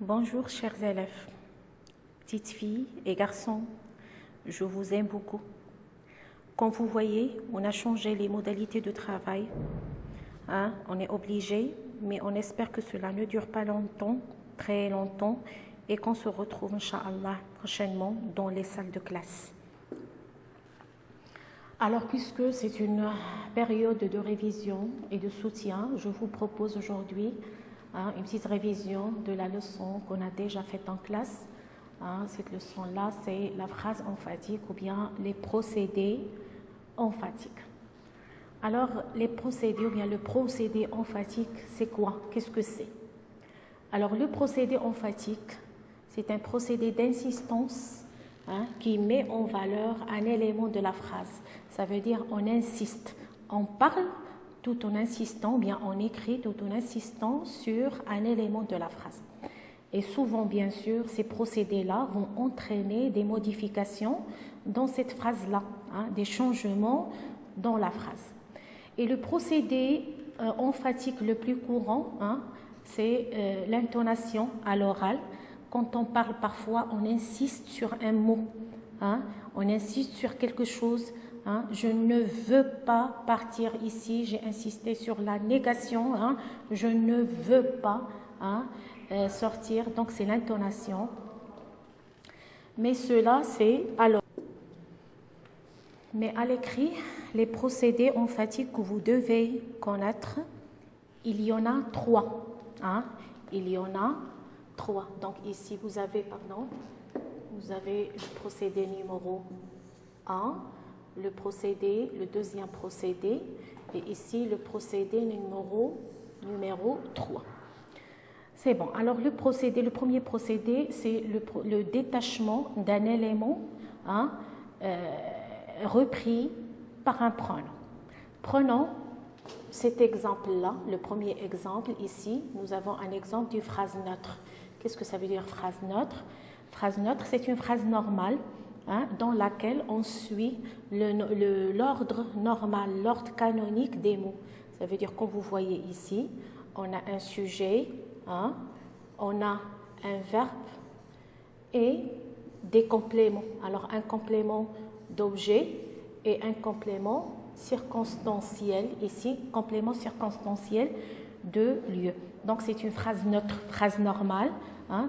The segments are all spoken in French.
Bonjour chers élèves, petites filles et garçons, je vous aime beaucoup. Comme vous voyez, on a changé les modalités de travail. On est obligé, mais on espère que cela ne dure pas longtemps, très longtemps, et qu'on se retrouve, Inch'Allah, prochainement dans les salles de classe. Alors, puisque c'est une période de révision et de soutien, je vous propose aujourd'hui une petite révision de la leçon qu'on a déjà faite en classe. Cette leçon-là, c'est la phrase emphatique ou bien les procédés emphatiques. Alors, les procédés ou bien le procédé emphatique, c'est quoi? Qu'est-ce que c'est? Alors, le procédé emphatique, c'est un procédé d'insistance qui met en valeur un élément de la phrase. Ça veut dire on insiste, on parle tout en insistant, bien on écrit tout en insistant sur un élément de la phrase. Et souvent, bien sûr, ces procédés-là vont entraîner des modifications dans cette phrase-là, des changements dans la phrase. Et le procédé emphatique le plus courant, c'est l'intonation à l'oral. Quand on parle parfois, on insiste sur un mot, on insiste sur quelque chose. Je ne veux pas partir ici, j'ai insisté sur la négation, je ne veux pas sortir, donc c'est l'intonation. Mais cela, c'est alors. Mais à l'écrit, les procédés emphatiques que vous devez connaître, il y en a trois. Il y en a trois. Donc ici, vous avez le procédé numéro 1, le deuxième procédé, et ici le procédé numéro 3. C'est bon. Alors le premier procédé, c'est le détachement d'un élément repris par un pronom. Prenons cet exemple-là, le premier exemple ici, nous avons un exemple d'une phrase neutre. Qu'est-ce que ça veut dire phrase neutre? Phrase neutre, c'est une phrase normale dans laquelle on suit l'ordre normal, l'ordre canonique des mots. Ça veut dire, comme vous voyez ici, on a un sujet, on a un verbe et des compléments. Alors, un complément d'objet et un complément circonstanciel, ici, complément circonstanciel de lieu. Donc, c'est une phrase neutre, phrase normale,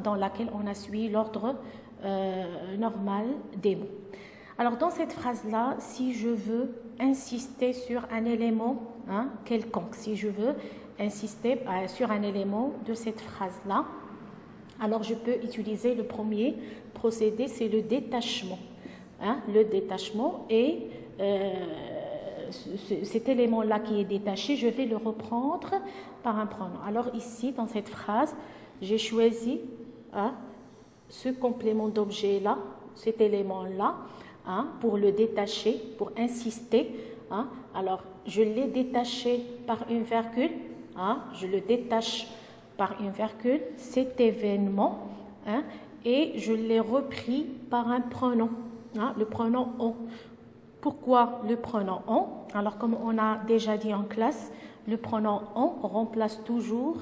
dans laquelle on a suivi l'ordre normal des mots. Alors, dans cette phrase-là, si je veux insister sur un élément quelconque, si je veux insister sur un élément de cette phrase-là, alors je peux utiliser le premier procédé, c'est le détachement. Le détachement et cet élément-là qui est détaché, je vais le reprendre par un pronom. Alors ici, dans cette phrase, j'ai choisi ce complément d'objet-là, cet élément-là, pour le détacher, pour insister. Alors, je l'ai détaché par une virgule, je le détache par une virgule, cet événement, et je l'ai repris par un pronom, le pronom on. Pourquoi le pronom on? Alors, comme on a déjà dit en classe, le pronom on remplace toujours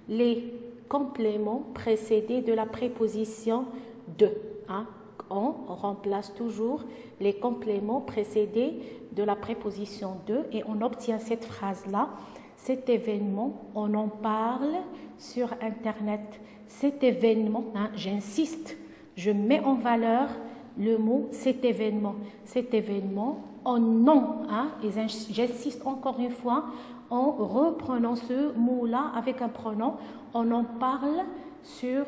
les compléments précédés de la préposition de. On remplace toujours les compléments précédés de la préposition de et on obtient cette phrase-là. Cet événement, on en parle sur Internet. Cet événement, j'insiste, je mets en valeur le mot cet événement. Cet événement, en nom, et j'insiste encore une fois, en reprenant ce mot-là avec un pronom, on en parle sur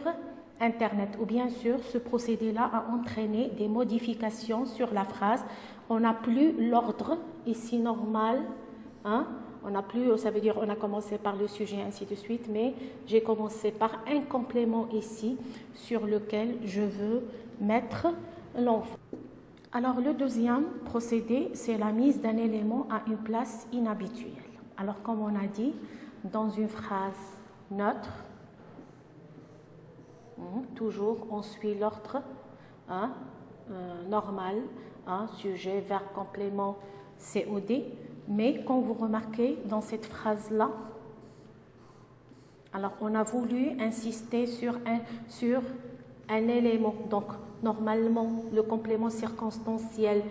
Internet. Ou bien sûr, ce procédé-là a entraîné des modifications sur la phrase. On n'a plus l'ordre ici normal, on n'a plus, ça veut dire on a commencé par le sujet, ainsi de suite, mais j'ai commencé par un complément ici sur lequel je veux mettre l'enfant. Alors, le deuxième procédé, c'est la mise d'un élément à une place inhabituelle. Alors, comme on a dit, dans une phrase neutre, toujours on suit l'ordre normal, sujet, verbe, complément, COD. Mais quand vous remarquez dans cette phrase-là, Alors, on a voulu insister sur un élément. Donc, normalement, le complément circonstanciel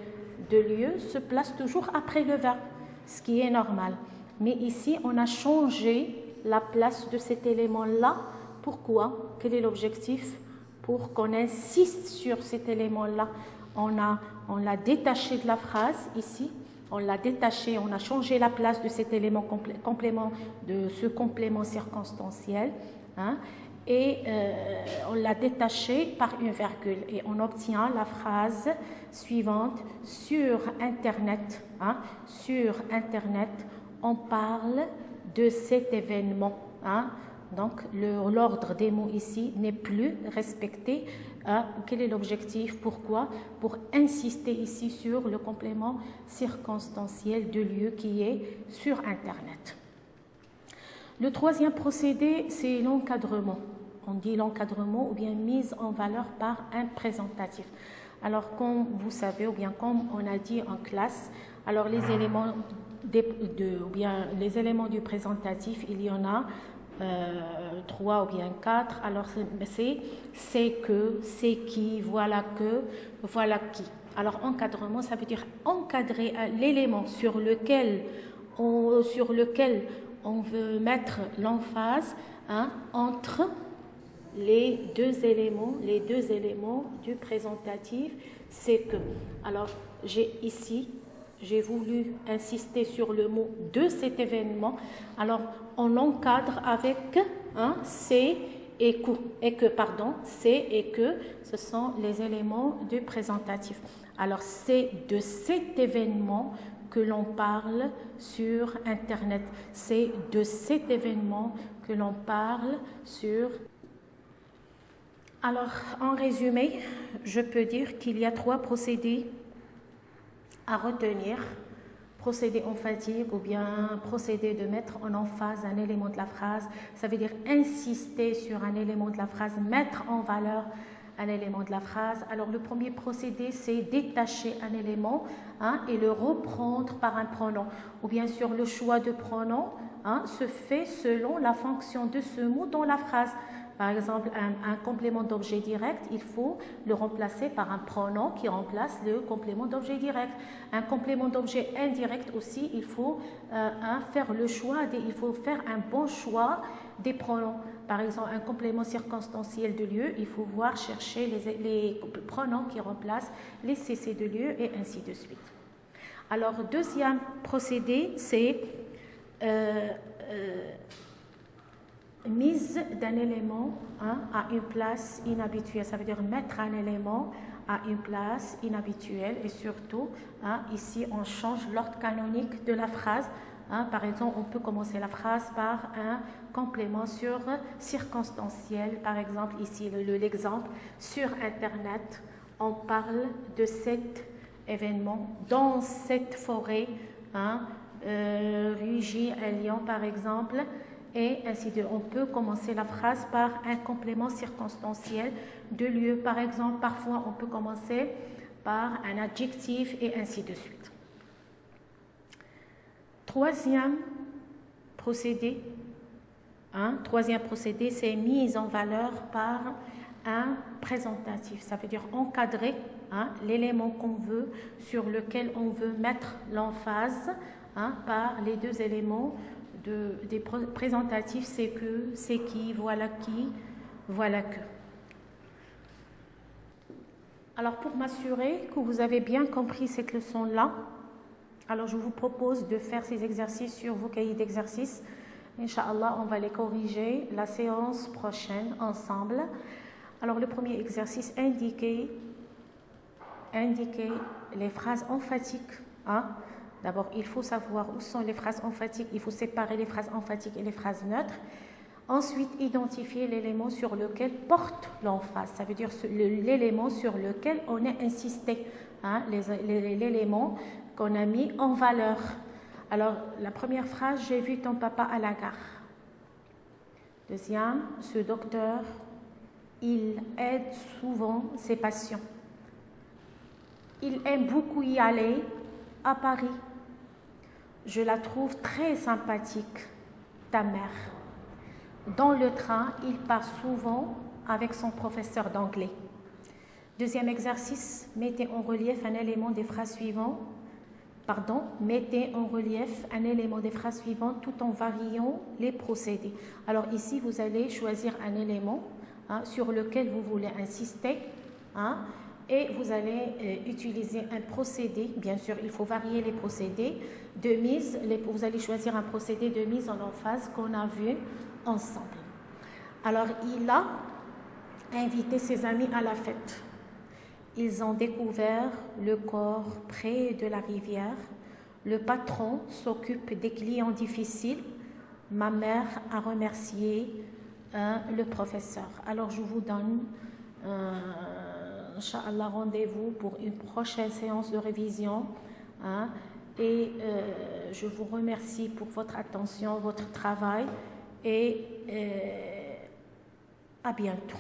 de lieu se place toujours après le verbe, ce qui est normal. Mais ici, on a changé la place de cet élément-là. Pourquoi? Quel est l'objectif? Pour qu'on insiste sur cet élément-là. On l'a détaché de la phrase ici. On l'a détaché, on a changé la place de cet élément complément, de ce complément circonstanciel, hein, et on l'a détaché par une virgule. Et on obtient la phrase suivante: sur Internet, hein, sur Internet, on parle de cet événement. Hein. Donc, l'ordre des mots ici n'est plus respecté. Quel est l'objectif? Pourquoi? Pour insister ici sur le complément circonstanciel de lieu qui est sur Internet. Le troisième procédé, c'est l'encadrement. On dit l'encadrement ou bien mise en valeur par un présentatif. Alors, comme vous savez, ou bien comme on a dit en classe, alors les éléments les éléments du présentatif, il y en a 3 ou bien 4. Alors c'est que, c'est qui, voilà que, voilà qui. Alors encadrement, ça veut dire encadrer l'élément sur lequel on veut mettre l'emphase, hein, entre les deux éléments du présentatif. C'est que. Alors j'ai voulu insister sur le mot de cet événement. Alors, on l'encadre avec c'est et que. C'est et que, ce sont les éléments du présentatif. Alors, c'est de cet événement que l'on parle sur Internet. C'est de cet événement que l'on parle sur... Alors, en résumé, je peux dire qu'il y a 3 procédés à retenir: procédé emphatique ou bien procédé de mettre en emphase un élément de la phrase. Ça veut dire insister sur un élément de la phrase, mettre en valeur un élément de la phrase. Alors le premier procédé, c'est détacher un élément, hein, et le reprendre par un pronom. Ou bien sûr, le choix de pronom, hein, se fait selon la fonction de ce mot dans la phrase. Par exemple, un complément d'objet direct, il faut le remplacer par un pronom qui remplace le complément d'objet direct. Un complément d'objet indirect aussi, il faut faire le choix, il faut faire un bon choix des pronoms. Par exemple, un complément circonstanciel de lieu, il faut voir chercher les pronoms qui remplacent les CC de lieu et ainsi de suite. Alors, deuxième procédé, c'est... mise d'un élément, hein, à une place inhabituelle. Ça veut dire mettre un élément à une place inhabituelle. Et surtout, hein, ici, on change l'ordre canonique de la phrase. Hein. Par exemple, on peut commencer la phrase par un complément circonstanciel. Par exemple, ici, l'exemple: sur Internet, on parle de cet événement dans cette forêt, hein, rugit un lion, par exemple. Et ainsi de suite. On peut commencer la phrase par un complément circonstanciel de lieu. Par exemple, parfois on peut commencer par un adjectif et ainsi de suite. Troisième procédé, c'est mise en valeur par un présentatif. Ça veut dire encadrer, hein, l'élément qu'on veut, sur lequel on veut mettre l'emphase, hein, par les deux éléments des présentatifs: c'est que, c'est qui, voilà que. Alors, pour m'assurer que vous avez bien compris cette leçon-là, alors je vous propose de faire ces exercices sur vos cahiers d'exercices. Inch'Allah, on va les corriger la séance prochaine ensemble. Alors, le premier exercice: indiquer les phrases emphatiques, hein. D'abord, il faut savoir où sont les phrases emphatiques. Il faut séparer les phrases emphatiques et les phrases neutres. Ensuite, identifier l'élément sur lequel porte l'emphase. Ça veut dire l'élément sur lequel on a insisté, hein, l'élément qu'on a mis en valeur. Alors, la première phrase: j'ai vu ton papa à la gare. Deuxième: ce docteur, il aide souvent ses patients. Il aime beaucoup y aller à Paris. Je la trouve très sympathique, ta mère. Dans le train, il part souvent avec son professeur d'anglais. Deuxième exercice, mettez en relief un élément des phrases suivantes. Mettez en relief un élément des phrases suivantes tout en variant les procédés. Alors ici, vous allez choisir un élément sur lequel vous voulez insister et vous allez utiliser un procédé. Bien sûr, il faut varier les procédés de mise. Vous allez choisir un procédé de mise en emphase qu'on a vu ensemble. Alors, il a invité ses amis à la fête. Ils ont découvert le corps près de la rivière. Le patron s'occupe des clients difficiles. Ma mère a remercié le professeur. Alors, je vous donne, Inch'Allah, rendez-vous pour une prochaine séance de révision. Et je vous remercie pour votre attention, votre travail et à bientôt.